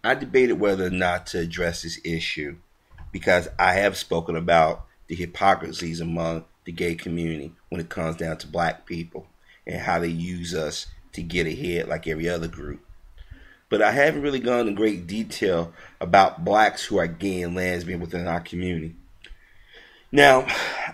I debated whether or not to address this issue because I have spoken about the hypocrisies among the gay community when it comes down to black people and how they use us to get ahead like every other group. But I haven't really gone into great detail about blacks who are gay and lesbian within our community. Now,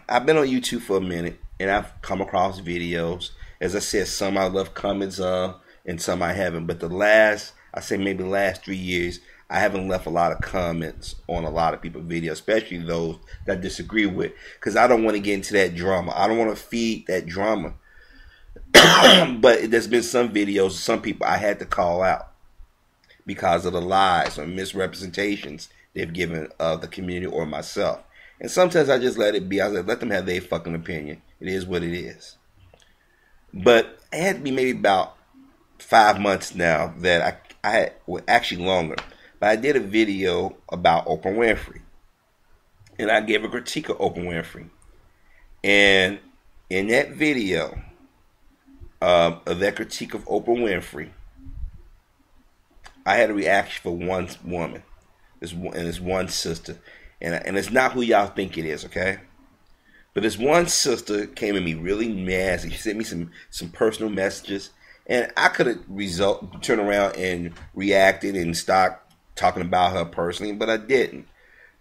I've been on YouTube for a minute and I've come across videos. As I said, some I left comments on and some I haven't. But I say maybe the last 3 years, I haven't left a lot of comments on a lot of people's videos, especially those that I disagree with, because I don't want to get into that drama. I don't want to feed that drama. But there's been some videos, some people I had to call out because of the lies or misrepresentations they've given of the community or myself. And sometimes I just let it be. I let them have their fucking opinion. It is what it is. But it had to be maybe about 5 months now that I had, well, actually longer. But I did a video about Oprah Winfrey. And I gave a critique of Oprah Winfrey. And in that video of that critique of Oprah Winfrey, I had a reaction for one woman. This one sister. And it's not who y'all think it is, okay? But this one sister came at me really nasty. She sent me some personal messages. And I could have turned around and reacted and stopped talking about her personally, but I didn't.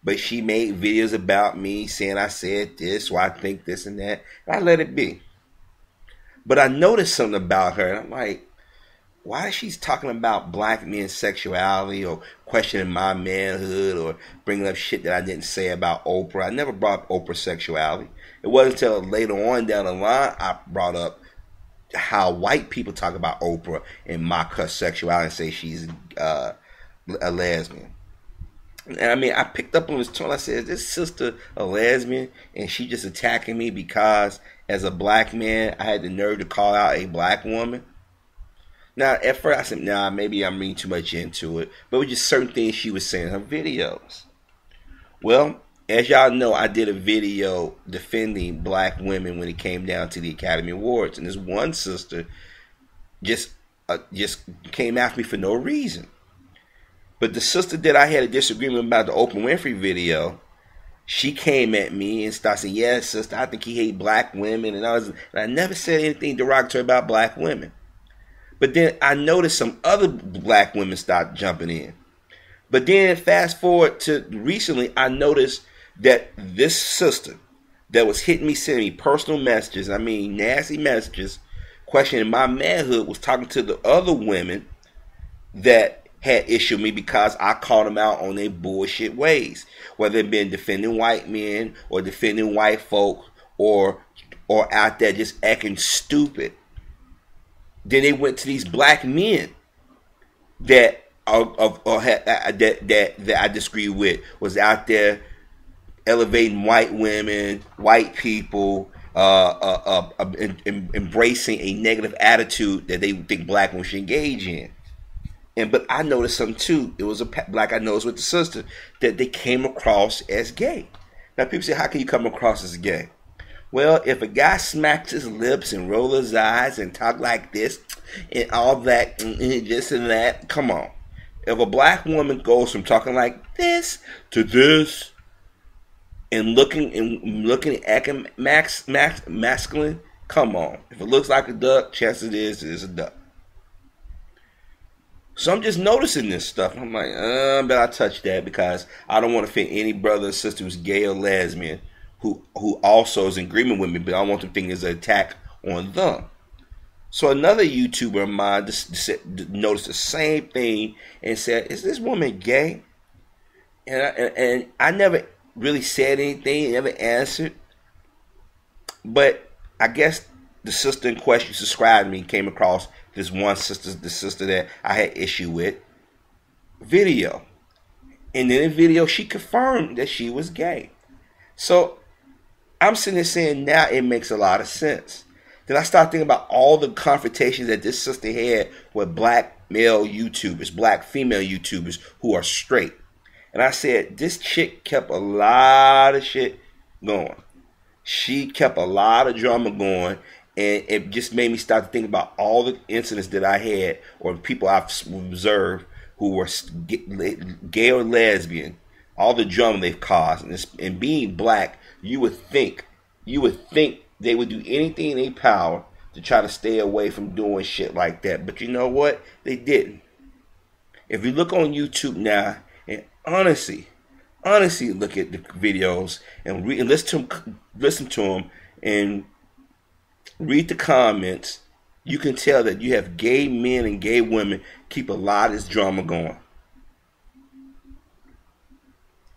But she made videos about me saying I said this, or I think this and that. And I let it be. But I noticed something about her, and I'm like, why is she talking about black men's sexuality or questioning my manhood or bringing up shit that I didn't say about Oprah? I never brought up Oprah's sexuality. It wasn't until later on down the line I brought up how white people talk about Oprah and mock her sexuality and say she's a lesbian. And I mean, I picked up on this tone. I said, is this sister a lesbian? And she just attacking me because as a black man, I had the nerve to call out a black woman. Now, at first I said, nah, maybe I'm reading too much into it. But it was just certain things she was saying in her videos. Well, as y'all know, I did a video defending black women when it came down to the Academy Awards. And this one sister just came after me for no reason. But the sister that I had a disagreement about the Oprah Winfrey video, she came at me and started saying, yeah, sister, I think he hate black women. And I never said anything derogatory about black women. But then I noticed some other black women start jumping in. But then fast forward to recently, I noticed that this sister that was hitting me, sending me personal messages, I mean nasty messages, questioning my manhood, was talking to the other women that had issue with me because I called them out on their bullshit ways. Whether it been defending white men or defending white folk or out there just acting stupid. Then they went to these black men that I disagree with, was out there elevating white women, white people, embracing a negative attitude that they think black women should engage in. But I noticed something too. It was a black I noticed with the sister that they came across as gay. Now people say, how can you come across as gay? Well, if a guy smacks his lips and rolls his eyes and talk like this and all that and this and that, come on. If a black woman goes from talking like this to this and looking and acting masculine, come on. If it looks like a duck, chances it is a duck. So I'm just noticing this stuff. I'm like, but I touch that because I don't want to offend any brother or sister who's gay or lesbian who also is in agreement with me, but I don't want them thinking it's an attack on them. So another YouTuber of mine just noticed the same thing and said, is this woman gay? And I never really said anything, never answered. But I guess the sister in question subscribed to me and came across this one sister, the sister that I had issue with, video. And in the video, she confirmed that she was gay. So I'm sitting there saying now it makes a lot of sense. Then I start thinking about all the confrontations that this sister had with black male YouTubers, black female YouTubers who are straight. And I said, this chick kept a lot of shit going. She kept a lot of drama going. And it just made me start to think about all the incidents that I had or people I've observed who were gay or lesbian, all the drama they've caused, and being black, you would think they would do anything in their power to try to stay away from doing shit like that. But you know what? They didn't. If you look on YouTube now and honestly look at the videos and listen to them and read the comments, you can tell that you have gay men and gay women keep a lot of this drama going.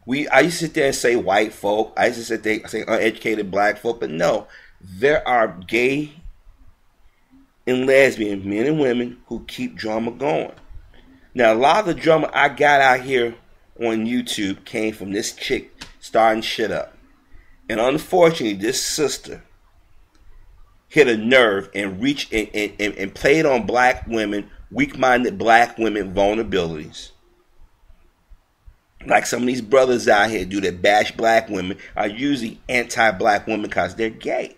I used to sit there and say white folk. I used to sit there and say uneducated black folk. But no, there are gay and lesbian men and women who keep drama going. Now, a lot of the drama I got out here on YouTube came from this chick starting shit up. And unfortunately, this sister hit a nerve and reached and played on black women, weak-minded black women vulnerabilities. Like some of these brothers out here do that bash black women are usually anti-black women because they're gay.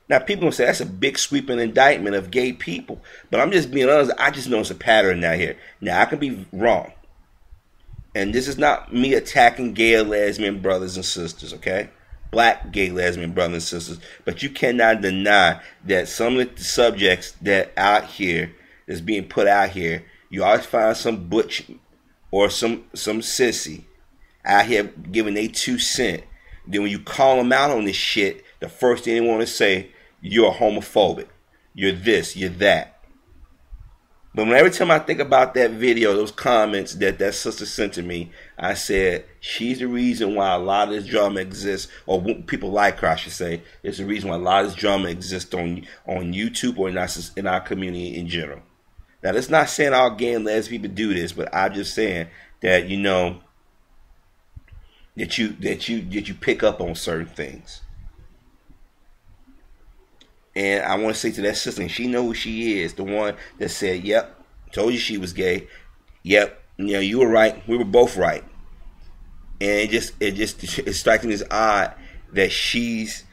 Now, people gonna say that's a big sweeping indictment of gay people. But I'm just being honest, I just notice a pattern out here. Now, I can be wrong. And this is not me attacking gay or lesbian brothers and sisters, okay? Black gay lesbian brothers and sisters. But you cannot deny that some of the subjects that out here, that's being put out here, you always find some butch or some sissy out here giving they 2 cents. Then when you call them out on this shit, the first thing they want to say, you're homophobic. You're this, you're that. But every time I think about that video, those comments that sister sent to me, I said, she's the reason why a lot of this drama exists, or people like her, I should say, is the reason why a lot of this drama exists on YouTube or in our community in general. Now, that's not saying all gay and lesbian people do this, but I'm just saying that, you know, that you pick up on certain things. And I want to say to that sister, and she knows who she is, the one that said, yep, told you she was gay. Yep, you know, you were right. We were both right. And it's striking as odd that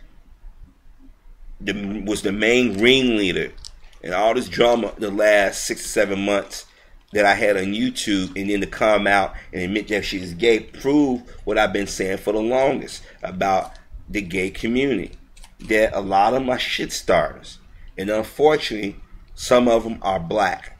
was the main ringleader in all this drama the last 6 or 7 months that I had on YouTube, and then to come out and admit that she is gay, prove what I've been saying for the longest about the gay community. That a lot of my shit starters, and unfortunately, some of them are black.